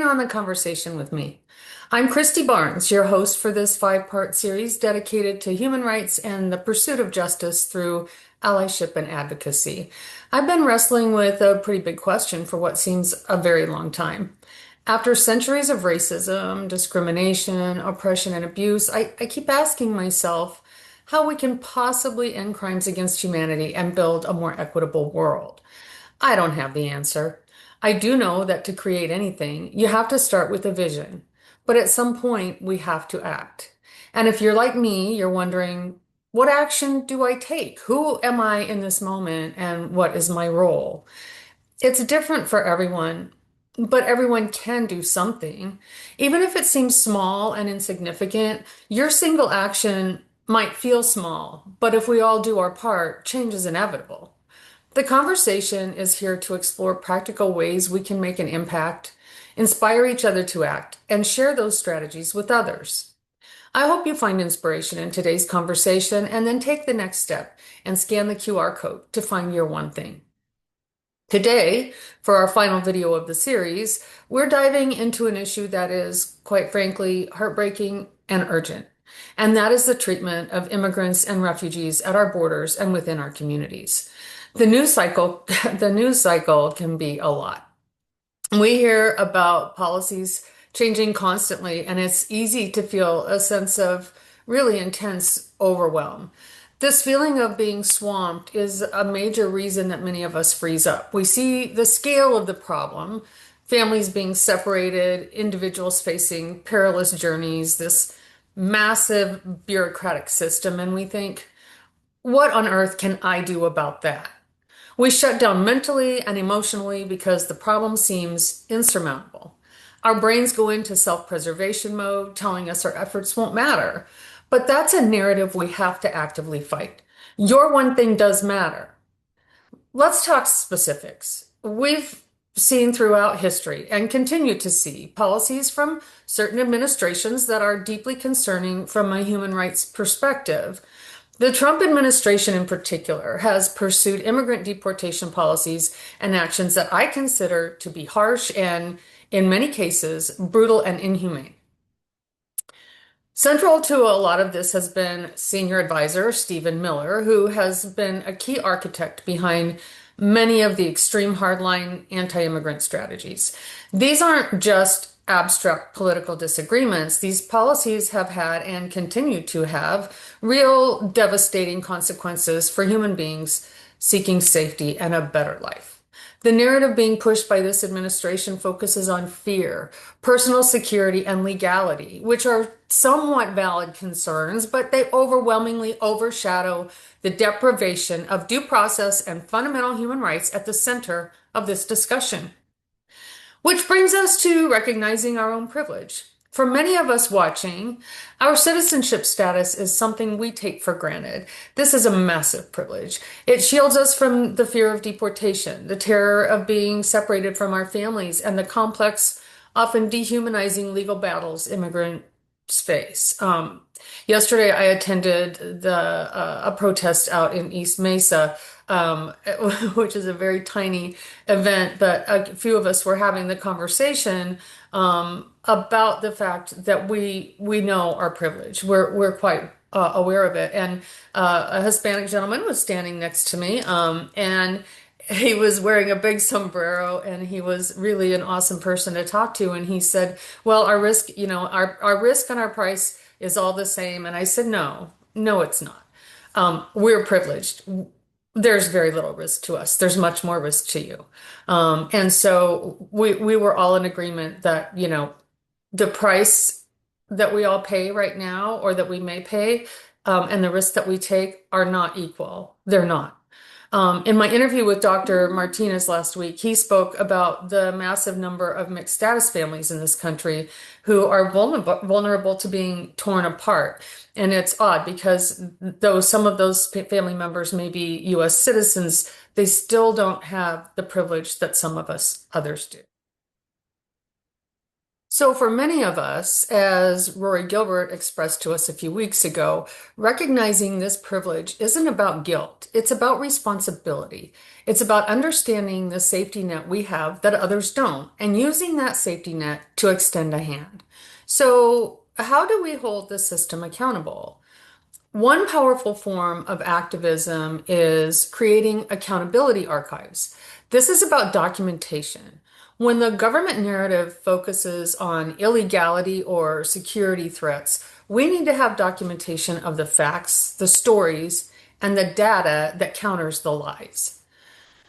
getting on the conversation with me. I'm Christy Barnes, your host for this five-part series dedicated to human rights and the pursuit of justice through allyship and advocacy. I've been wrestling with a pretty big question for what seems a very long time. After centuries of racism, discrimination, oppression, and abuse, I keep asking myself how we can possibly end crimes against humanity and build a more equitable world. I don't have the answer. I do know that to create anything, you have to start with a vision. But at some point, we have to act. And if you're like me, you're wondering, what action do I take? Who am I in this moment and what is my role? It's different for everyone, but everyone can do something. Even if it seems small and insignificant, your single action might feel small, but if we all do our part, change is inevitable. The conversation is here to explore practical ways we can make an impact, inspire each other to act, and share those strategies with others. I hope you find inspiration in today's conversation and then take the next step and scan the QR code to find your one thing. Today, for our final video of the series, we're diving into an issue that is, quite frankly, heartbreaking and urgent, and that is the treatment of immigrants and refugees at our borders and within our communities. The news cycle, the news cycle can be a lot. We hear about policies changing constantly, and it's easy to feel a sense of really intense overwhelm. This feeling of being swamped is a major reason that many of us freeze up. We see the scale of the problem, families being separated, individuals facing perilous journeys, this massive bureaucratic system, and we think, what on earth can I do about that? We shut down mentally and emotionally because the problem seems insurmountable. Our brains go into self-preservation mode, telling us our efforts won't matter. But that's a narrative we have to actively fight. Your one thing does matter. Let's talk specifics. We've seen throughout history and continue to see policies from certain administrations that are deeply concerning from a human rights perspective. The Trump administration in particular has pursued immigrant deportation policies and actions that I consider to be harsh and, in many cases, brutal and inhumane. Central to a lot of this has been senior advisor Stephen Miller, who has been a key architect behind many of the extreme hardline anti-immigrant strategies. These aren't just abstract political disagreements. These policies have had and continue to have real devastating consequences for human beings seeking safety and a better life. The narrative being pushed by this administration focuses on fear, personal security, and legality, which are somewhat valid concerns, but they overwhelmingly overshadow the deprivation of due process and fundamental human rights at the center of this discussion. Which brings us to recognizing our own privilege. For many of us watching, our citizenship status is something we take for granted. This is a massive privilege. It shields us from the fear of deportation, the terror of being separated from our families, and the complex, often dehumanizing legal battles immigrants face. Yesterday, I attended a protest out in East Mesa, which is a very tiny event, but a few of us were having the conversation about the fact that we know our privilege. We're quite aware of it. And a Hispanic gentleman was standing next to me, and he was wearing a big sombrero, and he was really an awesome person to talk to. And he said, well, our risk, our risk and our price is all the same. And I said, no, it's not. We're privileged. There's very little risk to us. There's much more risk to you. And so we were all in agreement that, the price that we all pay right now, or that we may pay, and the risks that we take are not equal. They're not. In my interview with Dr. Martinez last week, he spoke about the massive number of mixed status families in this country who are vulnerable to being torn apart. And it's odd because though some of those family members may be U.S. citizens, they still don't have the privilege that some of us others do. So, for many of us, as Rory Gilbert expressed to us a few weeks ago, recognizing this privilege isn't about guilt, it's about responsibility. It's about understanding the safety net we have that others don't, and using that safety net to extend a hand. So, how do we hold the system accountable? One powerful form of activism is creating accountability archives. This is about documentation. When the government narrative focuses on illegality or security threats, we need to have documentation of the facts, the stories, and the data that counters the lies.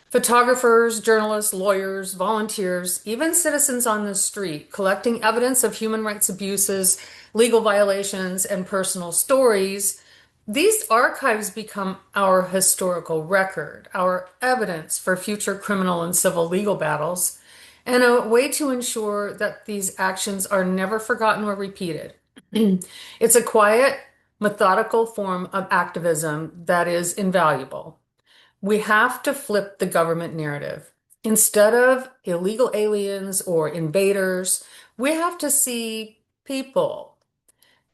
Photographers, journalists, lawyers, volunteers, even citizens on the street collecting evidence of human rights abuses, legal violations, and personal stories. These archives become our historical record, our evidence for future criminal and civil legal battles, and a way to ensure that these actions are never forgotten or repeated. It's a quiet, methodical form of activism that is invaluable. We have to flip the government narrative. Instead of illegal aliens or invaders, we have to see people.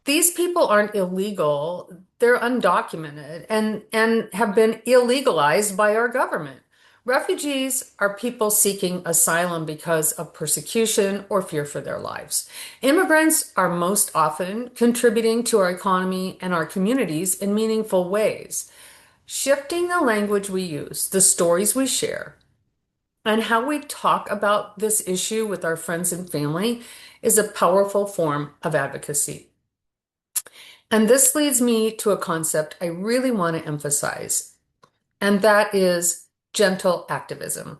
These people aren't illegal, they're undocumented and have been illegalized by our government. Refugees are people seeking asylum because of persecution or fear for their lives. Immigrants are most often contributing to our economy and our communities in meaningful ways. Shifting the language we use, the stories we share, and how we talk about this issue with our friends and family is a powerful form of advocacy. And this leads me to a concept I really want to emphasize, and that is gentle activism.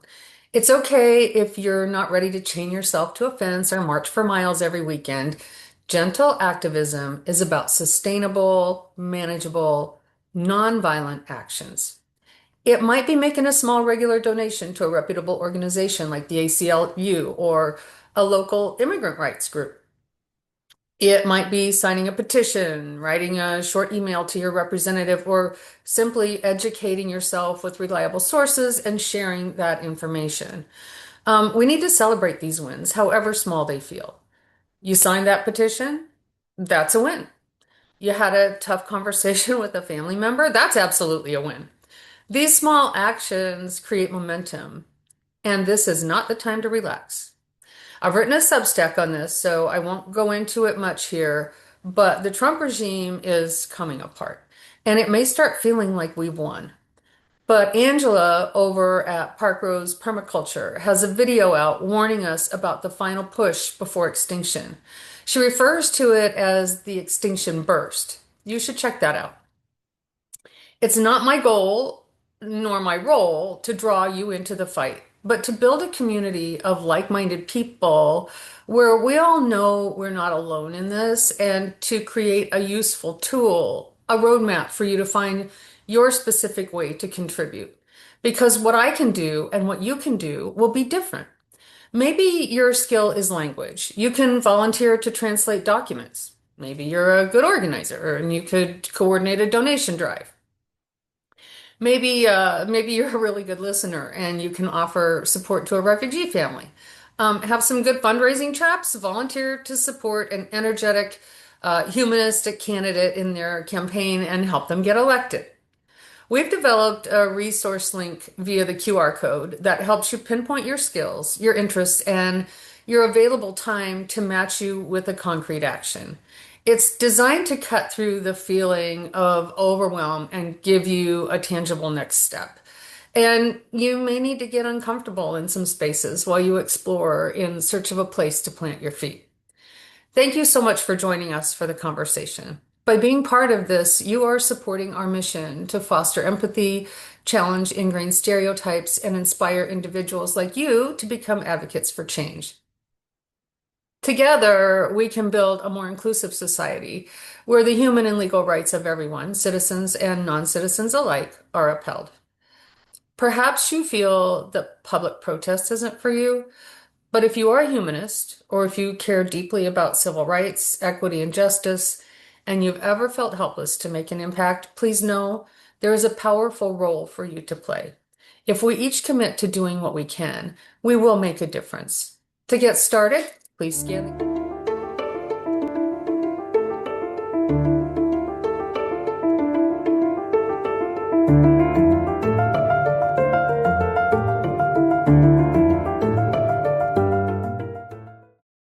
It's okay if you're not ready to chain yourself to a fence or march for miles every weekend. Gentle activism is about sustainable, manageable, nonviolent actions. It might be making a small regular donation to a reputable organization like the ACLU or a local immigrant rights group. It might be signing a petition, writing a short email to your representative, or simply educating yourself with reliable sources and sharing that information. We need to celebrate these wins, however small they feel. You signed that petition? That's a win. You had a tough conversation with a family member? That's absolutely a win. These small actions create momentum, and this is not the time to relax. I've written a Substack on this, so I won't go into it much here, but the Trump regime is coming apart, and it may start feeling like we've won. But Angela over at Park Rose Permaculture has a video out warning us about the final push before extinction. She refers to it as the extinction burst. You should check that out. It's not my goal nor my role to draw you into the fight, but to build a community of like-minded people where we all know we're not alone in this and to create a useful tool, a roadmap for you to find your specific way to contribute. Because what I can do and what you can do will be different. Maybe your skill is language. You can volunteer to translate documents. Maybe you're a good organizer and you could coordinate a donation drive. Maybe you're a really good listener and you can offer support to a refugee family. Have some good fundraising chops, volunteer to support an energetic, humanistic candidate in their campaign and help them get elected. We've developed a resource link via the QR code that helps you pinpoint your skills, your interests, and your available time to match you with a concrete action. It's designed to cut through the feeling of overwhelm and give you a tangible next step. And you may need to get uncomfortable in some spaces while you explore in search of a place to plant your feet. Thank you so much for joining us for the conversation. By being part of this, you are supporting our mission to foster empathy, challenge ingrained stereotypes, and inspire individuals like you to become advocates for change. Together, we can build a more inclusive society where the human and legal rights of everyone, citizens and non-citizens alike, are upheld. Perhaps you feel that public protest isn't for you, but if you are a humanist, or if you care deeply about civil rights, equity, and justice, and you've ever felt helpless to make an impact, please know there is a powerful role for you to play. If we each commit to doing what we can, we will make a difference. To get started, please scan